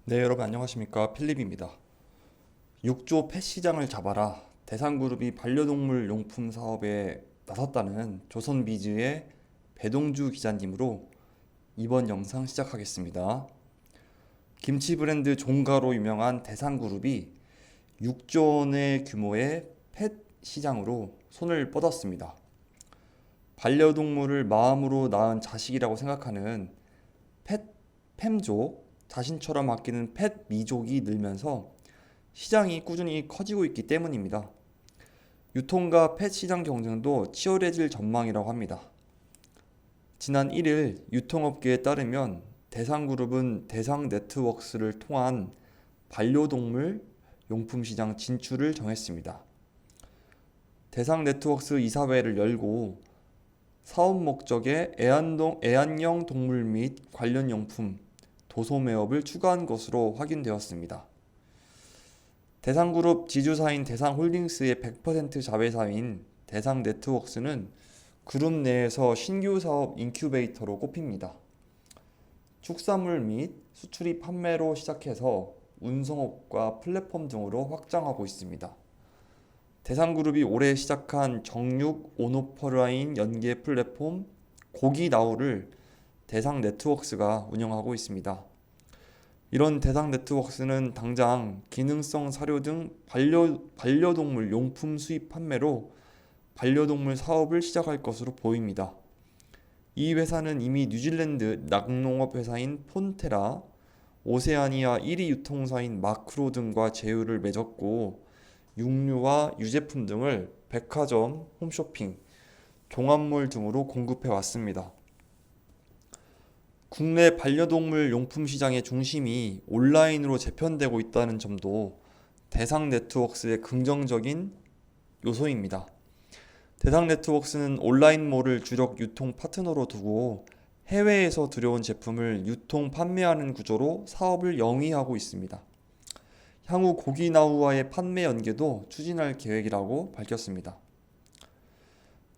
네, 여러분 안녕하십니까? 필립입니다. 6조 펫 시장을 잡아라. 대상그룹이 반려동물 용품 사업에 나섰다는 조선비즈의 배동주 기자님으로 이번 영상 시작하겠습니다. 김치 브랜드 종가로 유명한 대상그룹이 6조 원의 규모의 펫 시장으로 손을 뻗었습니다. 반려동물을 마음으로 낳은 자식이라고 생각하는 펫 팸족, 자신처럼 아끼는 펫 미족이 늘면서 시장이 꾸준히 커지고 있기 때문입니다. 유통과 펫 시장 경쟁도 치열해질 전망이라고 합니다. 지난 1일 유통업계에 따르면 대상그룹은 대상네트워크스를 통한 반려동물 용품 시장 진출을 정했습니다. 대상네트워크스 이사회를 열고 사업 목적에 애완용 동물 및 관련 용품, 도소매업을 추가한 것으로 확인되었습니다. 대상그룹 지주사인 대상홀딩스의 100% 자회사인 대상네트워크스는 그룹 내에서 신규 사업 인큐베이터로 꼽힙니다. 축산물 및 수출입 판매로 시작해서 운송업과 플랫폼 등으로 확장하고 있습니다. 대상그룹이 올해 시작한 정육 온오프라인 연계 플랫폼 고기나우를 대상네트워크스가 운영하고 있습니다. 이런 대상네트워크스는 당장 기능성 사료 등 반려동물 용품 수입 판매로 반려동물 사업을 시작할 것으로 보입니다. 이 회사는 이미 뉴질랜드 낙농업 회사인 폰테라, 오세아니아 1위 유통사인 마크로 등과 제휴를 맺었고 육류와 유제품 등을 백화점, 홈쇼핑, 종합몰 등으로 공급해 왔습니다. 국내 반려동물 용품 시장의 중심이 온라인으로 재편되고 있다는 점도 대상네트워크스의 긍정적인 요소입니다. 대상네트워크스는 온라인몰을 주력 유통 파트너로 두고 해외에서 들여온 제품을 유통 판매하는 구조로 사업을 영위하고 있습니다. 향후 고기나우와의 판매 연계도 추진할 계획이라고 밝혔습니다.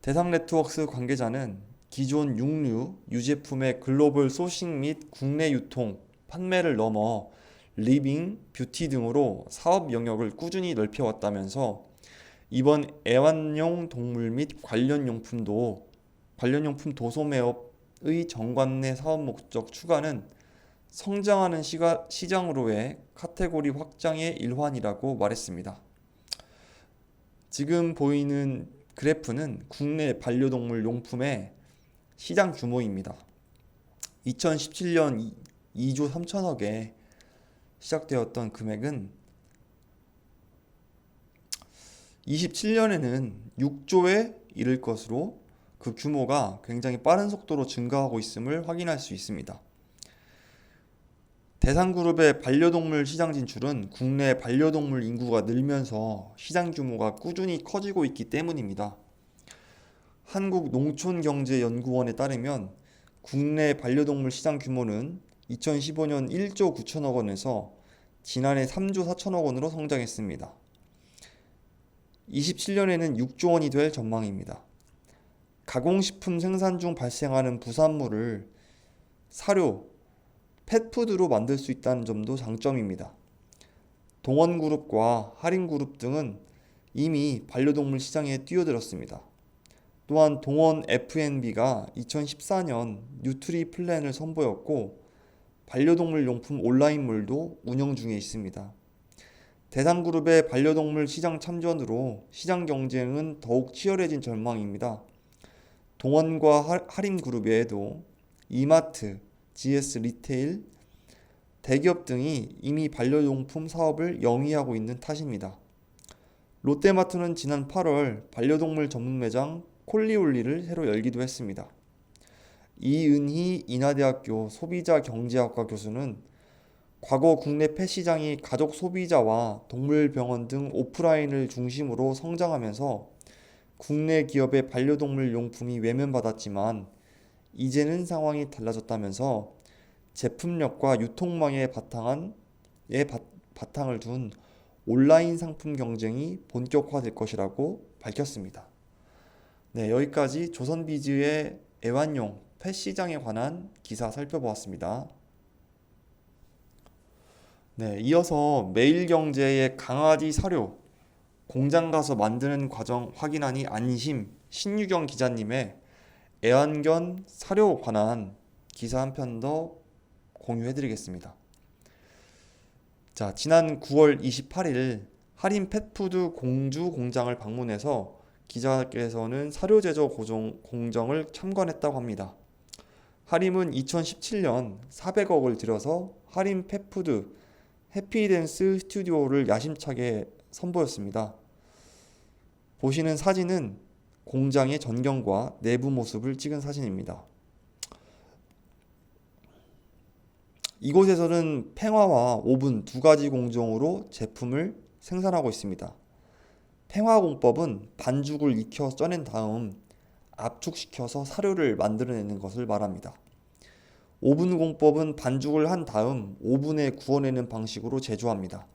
대상네트워크스 관계자는 기존 육류, 유제품의 글로벌 소싱 및 국내 유통, 판매를 넘어 리빙, 뷰티 등으로 사업 영역을 꾸준히 넓혀왔다면서 이번 애완용 동물 및 관련 용품 도소매업의 정관내 사업 목적 추가는 성장하는 시장으로의 카테고리 확장의 일환이라고 말했습니다. 지금 보이는 그래프는 국내 반려동물 용품의 시장 규모입니다. 2017년 2조 3천억에 시작되었던 금액은 27년에는 6조에 이를 것으로 그 규모가 굉장히 빠른 속도로 증가하고 있음을 확인할 수 있습니다. 대상그룹의 반려동물 시장 진출은 국내 반려동물 인구가 늘면서 시장 규모가 꾸준히 커지고 있기 때문입니다. 한국농촌경제연구원에 따르면 국내 반려동물 시장 규모는 2015년 1조 9천억 원에서 지난해 3조 4천억 원으로 성장했습니다. 27년에는 6조 원이 될 전망입니다. 가공식품 생산 중 발생하는 부산물을 사료, 펫푸드로 만들 수 있다는 점도 장점입니다. 동원그룹과 할인그룹 등은 이미 반려동물 시장에 뛰어들었습니다. 또한 동원 F&B가 2014년 뉴트리 플랜을 선보였고 반려동물 용품 온라인몰도 운영 중에 있습니다. 대상그룹의 반려동물 시장 참전으로 시장 경쟁은 더욱 치열해진 전망입니다. 동원과 할인그룹 외에도 이마트, GS 리테일, 대기업 등이 이미 반려용품 사업을 영위하고 있는 탓입니다. 롯데마트는 지난 8월 반려동물 전문 매장 콜리올리를 새로 열기도 했습니다. 이은희 인하대학교 소비자경제학과 교수는 과거 국내 펫 시장이 가족 소비자와 동물병원 등 오프라인을 중심으로 성장하면서 국내 기업의 반려동물 용품이 외면받았지만 이제는 상황이 달라졌다면서 제품력과 유통망에 바탕을 둔 온라인 상품 경쟁이 본격화될 것이라고 밝혔습니다. 네, 여기까지 조선비즈의 애완용 펫 시장에 관한 기사 살펴보았습니다. 네, 이어서 매일경제의 강아지 사료 공장 가서 만드는 과정 확인하니 안심 신유경 기자님의 애완견 사료 관한 기사 한 편 더 공유해드리겠습니다. 자, 지난 9월 28일 할인 펫푸드 공주 공장을 방문해서 기자께서는 사료 제조 공정을 참관했다고 합니다. 하림은 2017년 400억을 들여서 하림 펫푸드 해피댄스 스튜디오를 야심차게 선보였습니다. 보시는 사진은 공장의 전경과 내부 모습을 찍은 사진입니다. 이곳에서는 팽화와 오븐 두 가지 공정으로 제품을 생산하고 있습니다. 팽화공법은 반죽을 익혀 쪄낸 다음 압축시켜서 사료를 만들어내는 것을 말합니다. 오븐 공법은 반죽을 한 다음 오븐에 구워내는 방식으로 제조합니다.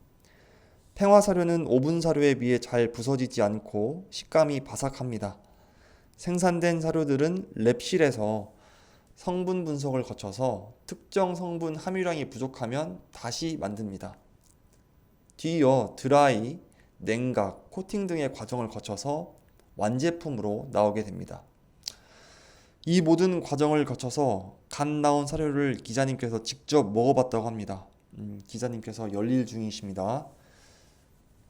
팽화 사료는 오븐 사료에 비해 잘 부서지지 않고 식감이 바삭합니다. 생산된 사료들은 랩실에서 성분 분석을 거쳐서 특정 성분 함유량이 부족하면 다시 만듭니다. 뒤이어 드라이, 냉각, 코팅 등의 과정을 거쳐서 완제품으로 나오게 됩니다. 이 모든 과정을 거쳐서 갓 나온 사료를 기자님께서 직접 먹어봤다고 합니다. 기자님께서 열일 중이십니다.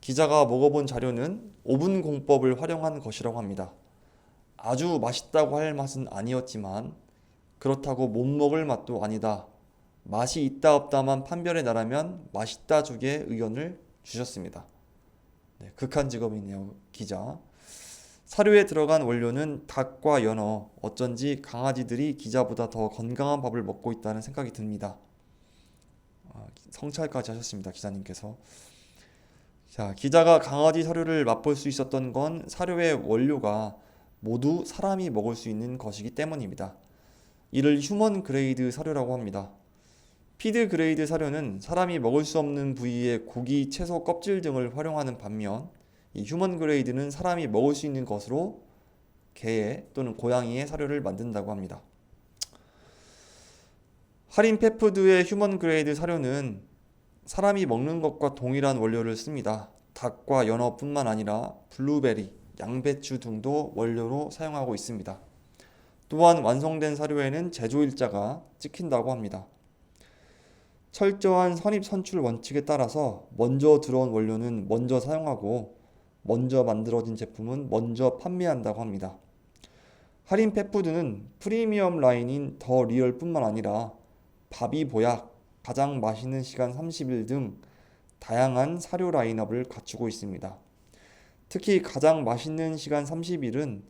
기자가 먹어본 자료는 오븐 공법을 활용한 것이라고 합니다. 아주 맛있다고 할 맛은 아니었지만 그렇다고 못 먹을 맛도 아니다. 맛이 있다 없다만 판별해 나라면 맛있다 쪽에 의견을 주셨습니다. 네, 극한 직업이네요, 기자. 사료에 들어간 원료는 닭과 연어, 어쩐지 강아지들이 기자보다 더 건강한 밥을 먹고 있다는 생각이 듭니다. 성찰까지 하셨습니다, 기자님께서. 자, 기자가 강아지 사료를 맛볼 수 있었던 건 사료의 원료가 모두 사람이 먹을 수 있는 것이기 때문입니다. 이를 휴먼 그레이드 사료라고 합니다. 피드 그레이드 사료는 사람이 먹을 수 없는 부위의 고기, 채소 껍질 등을 활용하는 반면 이 휴먼 그레이드는 사람이 먹을 수 있는 것으로 개 또는 고양이의 사료를 만든다고 합니다. 할인 펫푸드의 휴먼 그레이드 사료는 사람이 먹는 것과 동일한 원료를 씁니다. 닭과 연어뿐만 아니라 블루베리, 양배추 등도 원료로 사용하고 있습니다. 또한 완성된 사료에는 제조일자가 찍힌다고 합니다. 철저한 선입선출 원칙에 따라서 먼저 들어온 원료는 먼저 사용하고 먼저 만들어진 제품은 먼저 판매한다고 합니다. 할인 펫푸드는 프리미엄 라인인 더 리얼뿐만 아니라 바비 보약, 가장 맛있는 시간 30일 등 다양한 사료 라인업을 갖추고 있습니다. 특히 가장 맛있는 시간 30일은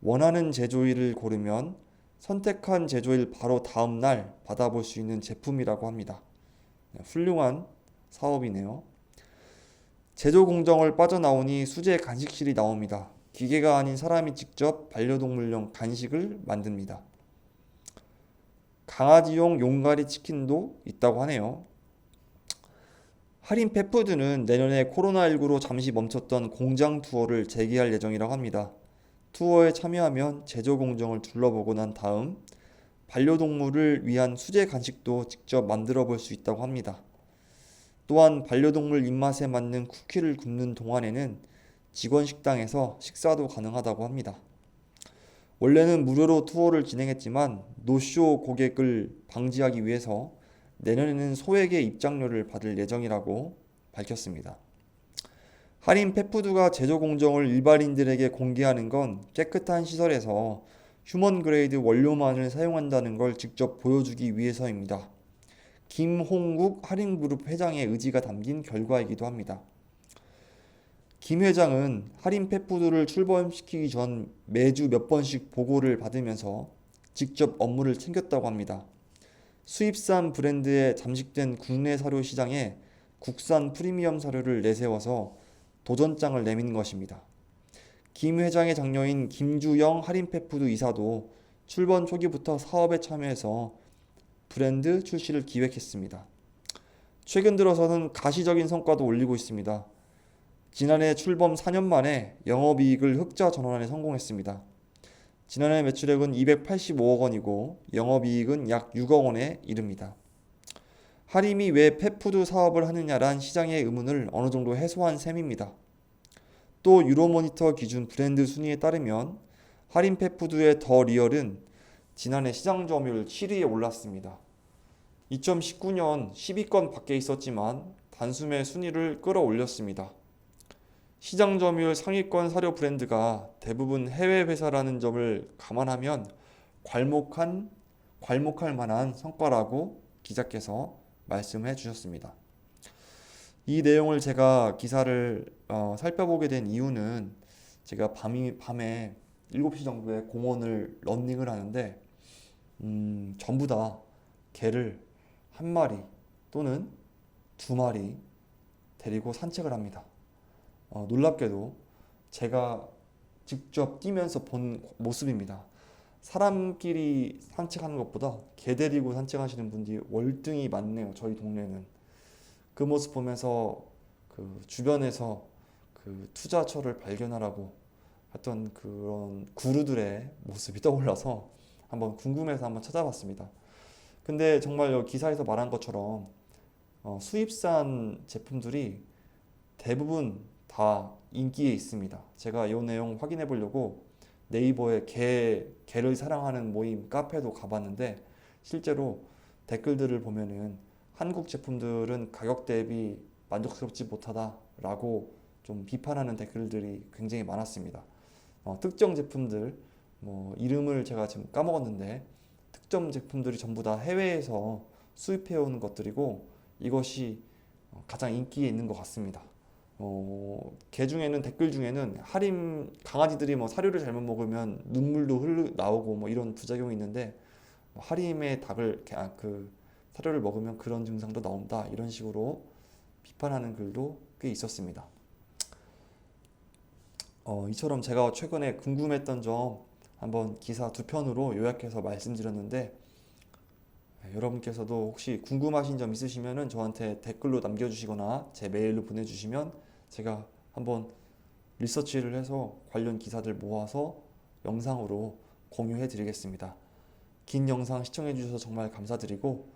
원하는 제조일을 고르면 선택한 제조일 바로 다음 날 받아볼 수 있는 제품이라고 합니다. 훌륭한 사업이네요. 제조 공정을 빠져나오니 수제 간식실이 나옵니다. 기계가 아닌 사람이 직접 반려동물용 간식을 만듭니다. 강아지용 용가리 치킨도 있다고 하네요. 할인 펫푸드는 내년에 코로나19로 잠시 멈췄던 공장 투어를 재개할 예정이라고 합니다. 투어에 참여하면 제조 공정을 둘러보고 난 다음 반려동물을 위한 수제 간식도 직접 만들어 볼 수 있다고 합니다. 또한 반려동물 입맛에 맞는 쿠키를 굽는 동안에는 직원 식당에서 식사도 가능하다고 합니다. 원래는 무료로 투어를 진행했지만 노쇼 고객을 방지하기 위해서 내년에는 소액의 입장료를 받을 예정이라고 밝혔습니다. 할인 펫푸드가 제조 공정을 일반인들에게 공개하는 건 깨끗한 시설에서 휴먼 그레이드 원료만을 사용한다는 걸 직접 보여주기 위해서입니다. 김홍국 할인그룹 회장의 의지가 담긴 결과이기도 합니다. 김 회장은 할인 펫푸드를 출범시키기 전 매주 몇 번씩 보고를 받으면서 직접 업무를 챙겼다고 합니다. 수입산 브랜드에 잠식된 국내 사료 시장에 국산 프리미엄 사료를 내세워서 도전장을 내민 것입니다. 김 회장의 장녀인 김주영 할인 펫푸드 이사도 출범 초기부터 사업에 참여해서 브랜드 출시를 기획했습니다. 최근 들어서는 가시적인 성과도 올리고 있습니다. 지난해 출범 4년 만에 영업이익을 흑자 전환에 성공했습니다. 지난해 매출액은 285억 원이고 영업이익은 약 6억 원에 이릅니다. 하림이 왜 펫푸드 사업을 하느냐란 시장의 의문을 어느 정도 해소한 셈입니다. 또 유로모니터 기준 브랜드 순위에 따르면 하림 펫푸드의 더 리얼은 지난해 시장 점유율 7위에 올랐습니다. 2019년 10위권 밖에 있었지만 단숨에 순위를 끌어올렸습니다. 시장 점유율 상위권 사료 브랜드가 대부분 해외 회사라는 점을 감안하면 괄목할 만한 성과라고 기자께서 말씀해 주셨습니다. 이 내용을 제가 기사를 살펴보게 된 이유는 제가 밤에 7시 정도에 공원을 러닝을 하는데 전부 다 개를 한 마리 또는 두 마리 데리고 산책을 합니다. 놀랍게도 제가 직접 뛰면서 본 모습입니다. 사람끼리 산책하는 것보다 개 데리고 산책하시는 분들이 월등히 많네요. 저희 동네는. 그 모습 보면서 그 주변에서 그 투자처를 발견하라고 했던 그런 구루들의 모습이 떠올라서 한번 궁금해서 한번 찾아봤습니다. 근데 정말 여기 기사에서 말한 것처럼 수입산 제품들이 대부분 다 인기에 있습니다. 제가 이 내용 확인해 보려고 네이버에 개를 사랑하는 모임 카페도 가봤는데 실제로 댓글들을 보면은 한국 제품들은 가격 대비 만족스럽지 못하다라고 좀 비판하는 댓글들이 굉장히 많았습니다. 특정 제품들 뭐 이름을 제가 지금 까먹었는데 특정 제품들이 전부 다 해외에서 수입해 오는 것들이고 이것이 가장 인기에 있는 것 같습니다. 개 중에는 댓글 중에는 하림 강아지들이 뭐 사료를 잘못 먹으면 눈물도 나오고 뭐 이런 부작용이 있는데 하림의 그 사료를 먹으면 그런 증상도 나온다 이런 식으로 비판하는 글도 꽤 있었습니다. 이처럼 제가 최근에 궁금했던 점 한번 기사 두 편으로 요약해서 말씀드렸는데 여러분께서도 혹시 궁금하신 점 있으시면은 저한테 댓글로 남겨주시거나 제 메일로 보내주시면 제가 한번 리서치를 해서 관련 기사들 모아서 영상으로 공유해 드리겠습니다. 긴 영상 시청해 주셔서 정말 감사드리고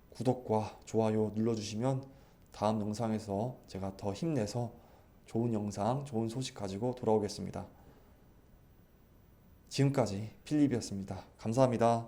구독과 좋아요 눌러주시면 다음 영상에서 제가 더 힘내서 좋은 영상, 좋은 소식 가지고 돌아오겠습니다. 지금까지 필립이었습니다. 감사합니다.